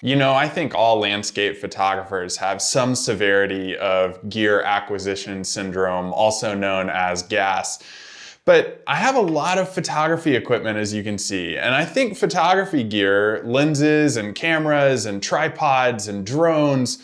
You know, I think all landscape photographers have some severity of gear acquisition syndrome, also known as GAS. But I have a lot of photography equipment, as you can see, and I think photography gear, lenses and cameras and tripods and drones,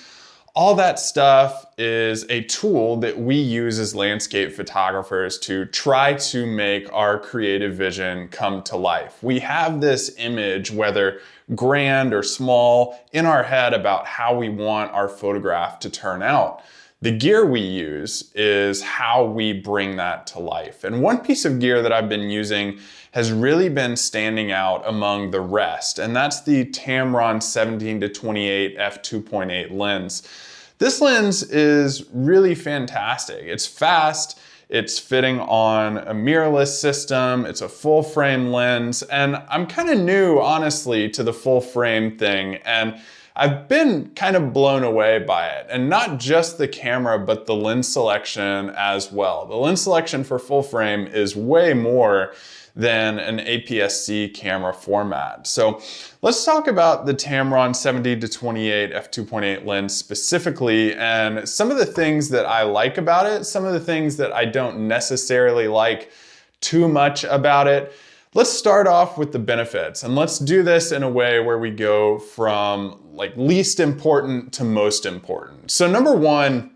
all that stuff is a tool that we use as landscape photographers to try to make our creative vision come to life. We have this image, whether grand or small, in our head about how we want our photograph to turn out. The gear we use is how we bring that to life. And one piece of gear that I've been using has really been standing out among the rest, and that's the Tamron 17-28 f2.8 lens. This lens is really fantastic. It's fast, it's fitting on a mirrorless system, it's a full frame lens, and I'm kind of new, honestly, to the full frame thing, and I've been kind of blown away by it. And not just the camera, but the lens selection as well. The lens selection for full frame is way more than an APS-C camera format. So let's talk about the Tamron 70-28 f2.8 lens specifically, and some of the things that I like about it, some of the things that I don't necessarily like too much about it. Let's start off with the benefits, and let's do this in a way where we go from like least important to most important. So number one,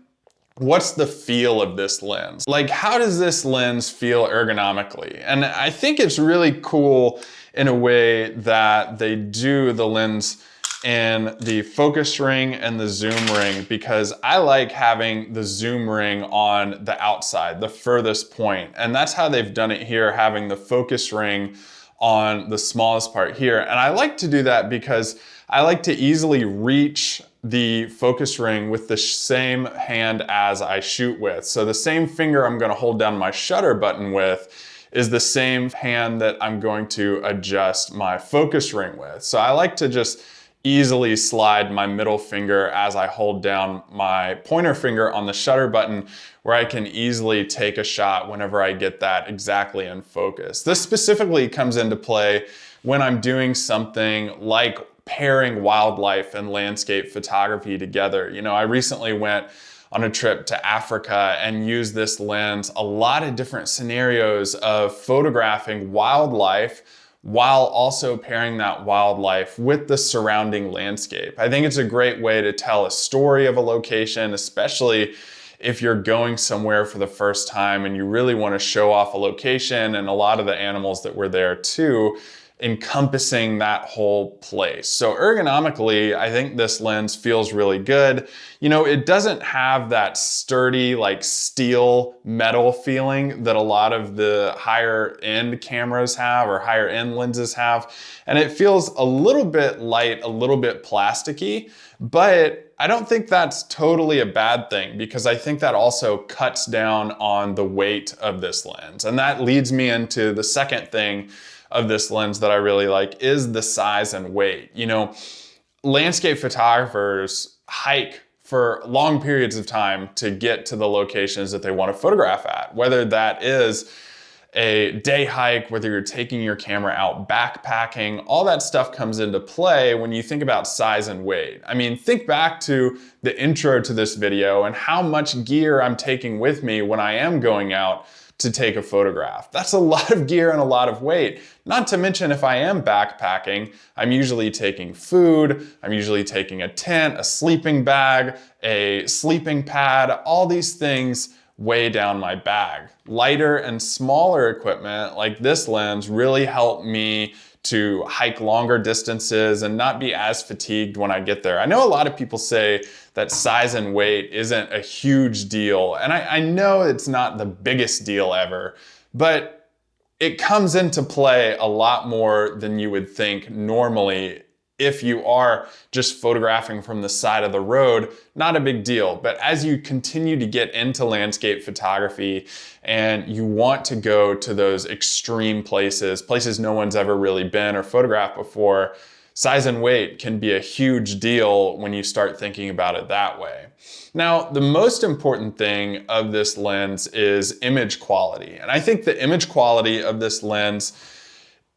what's the feel of this lens? Like, how does this lens feel ergonomically? And I think it's really cool in a way that they do the lens in the focus ring and the zoom ring, because I like having the zoom ring on the outside, the furthest point. And that's how they've done it here, having the focus ring on the smallest part here. And I like to do that because I like to easily reach the focus ring with the same hand as I shoot with. So the same finger I'm going to hold down my shutter button with is the same hand that I'm going to adjust my focus ring with. So I like to just easily slide my middle finger as I hold down my pointer finger on the shutter button, where I can easily take a shot whenever I get that exactly in focus. This specifically comes into play when I'm doing something like pairing wildlife and landscape photography together. You know, I recently went on a trip to Africa and used this lens, a lot of different scenarios of photographing wildlife while also pairing that wildlife with the surrounding landscape. I think it's a great way to tell a story of a location, especially if you're going somewhere for the first time and you really want to show off a location and a lot of the animals that were there too, encompassing that whole place. So ergonomically, I think this lens feels really good. You know, it doesn't have that sturdy, like steel metal feeling that a lot of the higher end cameras have or higher end lenses have. And it feels a little bit light, a little bit plasticky, but I don't think that's totally a bad thing, because I think that also cuts down on the weight of this lens. And that leads me into the second thing of this lens that I really like, is the size and weight. You know, landscape photographers hike for long periods of time to get to the locations that they want to photograph at, whether that is a day hike, whether you're taking your camera out backpacking, all that stuff comes into play when you think about size and weight. I mean, think back to the intro to this video and how much gear I'm taking with me when I am going out to take a photograph. That's a lot of gear and a lot of weight. Not to mention, if I am backpacking, I'm usually taking food, I'm usually taking a tent, a sleeping bag, a sleeping pad, all these things weigh down my bag. Lighter and smaller equipment like this lens really help me to hike longer distances and not be as fatigued when I get there. I know a lot of people say that size and weight isn't a huge deal, and I know it's not the biggest deal ever, but it comes into play a lot more than you would think normally If you are just photographing from the side of the road, not a big deal. But as you continue to get into landscape photography and you want to go to those extreme places no one's ever really been or photographed before, size and weight can be a huge deal when you start thinking about it that way. Now, the most important thing of this lens is image quality. And I think the image quality of this lens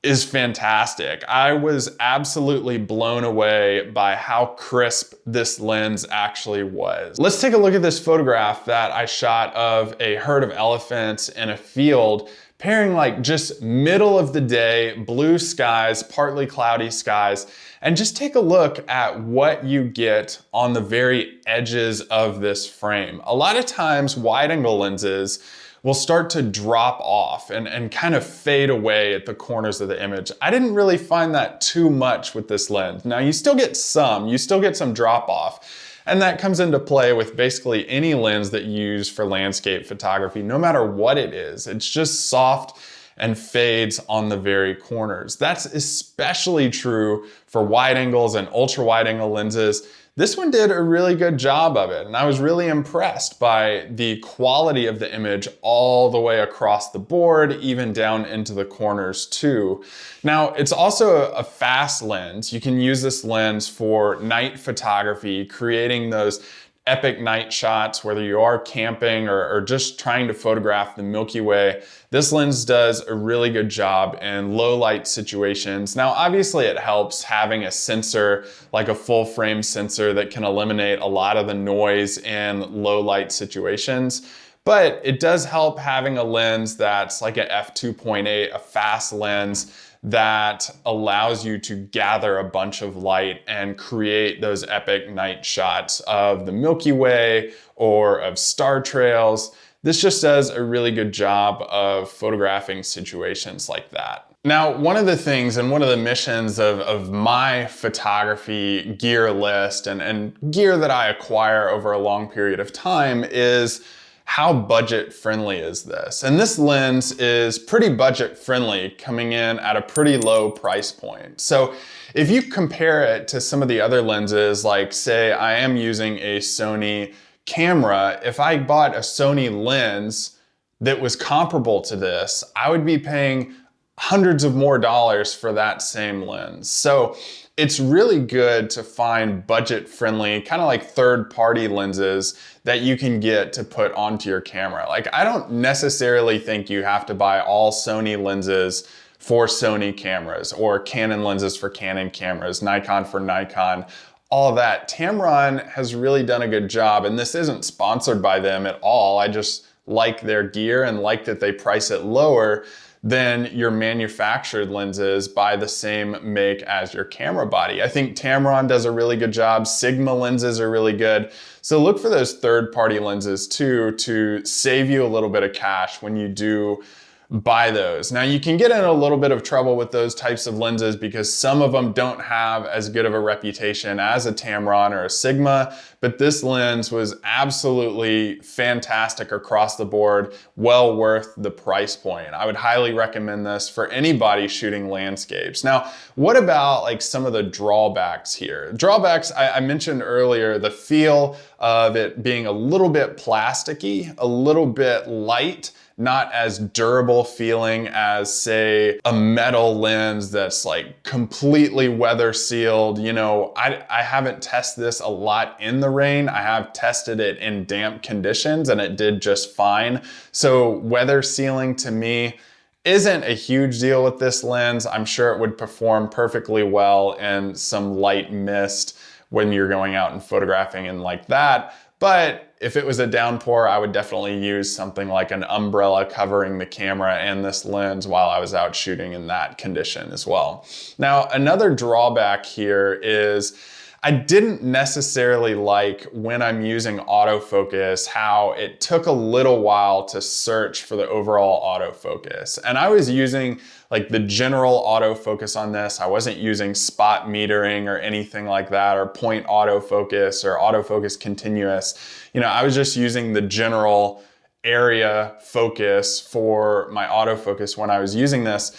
is fantastic. I was absolutely blown away by how crisp this lens actually was. Let's take a look at this photograph that I shot of a herd of elephants in a field, pairing like just middle of the day, blue skies, partly cloudy skies, and just take a look at what you get on the very edges of this frame. A lot of times wide angle lenses will start to drop off and kind of fade away at the corners of the image. I didn't really find that too much with this lens. Now you still get some drop off, and that comes into play with basically any lens that you use for landscape photography, no matter what it is. It's just soft and fades on the very corners. That's especially true for wide angles and ultra wide angle lenses. This one did a really good job of it, and I was really impressed by the quality of the image all the way across the board, even down into the corners too. Now, it's also a fast lens. You can use this lens for night photography, creating those epic night shots, whether you are camping or just trying to photograph the Milky Way. This lens does a really good job in low light situations. Now, obviously it helps having a sensor, like a full frame sensor that can eliminate a lot of the noise in low light situations. But it does help having a lens that's like a f2.8, a fast lens that allows you to gather a bunch of light and create those epic night shots of the Milky Way or of star trails. This just does a really good job of photographing situations like that. Now, one of the things and one of the missions of my photography gear list and gear that I acquire over a long period of time is how budget friendly is this? And this lens is pretty budget friendly, coming in at a pretty low price point. So if you compare it to some of the other lenses, like say I am using a Sony camera, if I bought a Sony lens that was comparable to this, I would be paying hundreds of more dollars for that same lens. So it's really good to find budget-friendly, kind of like third-party lenses that you can get to put onto your camera. Like, I don't necessarily think you have to buy all Sony lenses for Sony cameras or Canon lenses for Canon cameras, Nikon for Nikon, all that. Tamron has really done a good job, and this isn't sponsored by them at all. I just like their gear and like that they price it lower than your manufactured lenses by the same make as your camera body. I think Tamron does a really good job. Sigma lenses are really good. So look for those third-party lenses too to save you a little bit of cash when you do buy those. Now you can get in a little bit of trouble with those types of lenses because some of them don't have as good of a reputation as a Tamron or a Sigma, but this lens was absolutely fantastic across the board, well worth the price point. I would highly recommend this for anybody shooting landscapes. Now, what about like some of the drawbacks here? Drawbacks, I mentioned earlier, the feel of it being a little bit plasticky, a little bit light, not as durable feeling as, say, a metal lens that's like completely weather sealed. You know, I haven't tested this a lot in the rain. I have tested it in damp conditions and it did just fine. So weather sealing to me isn't a huge deal with this lens. I'm sure it would perform perfectly well in some light mist when you're going out and photographing and like that. But if it was a downpour, I would definitely use something like an umbrella covering the camera and this lens while I was out shooting in that condition as well. Now, another drawback here is I didn't necessarily like when I'm using autofocus how it took a little while to search for the overall autofocus. And I was using like the general autofocus on this. I wasn't using spot metering or anything like that, or point autofocus or autofocus continuous. You know, I was just using the general area focus for my autofocus when I was using this.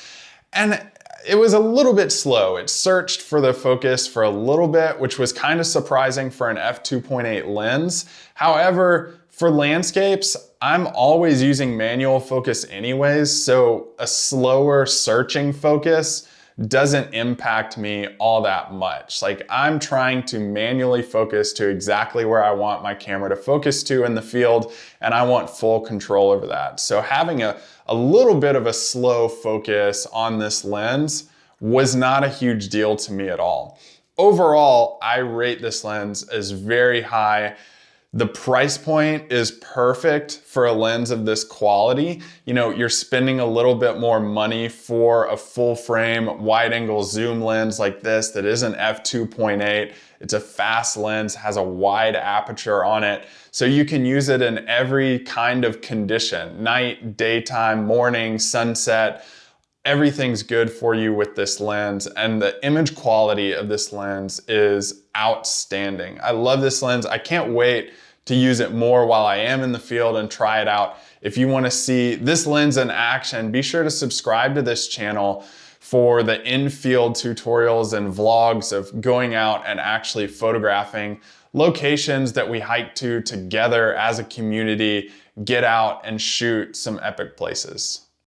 And it was a little bit slow. It searched for the focus for a little bit, which was kind of surprising for an f2.8 lens. However, for landscapes, I'm always using manual focus anyways, so a slower searching focus doesn't impact me all that much. Like, I'm trying to manually focus to exactly where I want my camera to focus to in the field, and I want full control over that. So having a little bit of a slow focus on this lens was not a huge deal to me at all. Overall, I rate this lens as very high. The price point is perfect for a lens of this quality. You know, you're spending a little bit more money for a full frame wide angle zoom lens like this that isn't f2.8. It's a fast lens, has a wide aperture on it. So you can use it in every kind of condition, night, daytime, morning, sunset. Everything's good for you with this lens, and the image quality of this lens is outstanding. I love this lens. I can't wait to use it more while I am in the field and try it out. If you want to see this lens in action, be sure to subscribe to this channel for the in-field tutorials and vlogs of going out and actually photographing locations that we hike to together as a community, get out and shoot some epic places.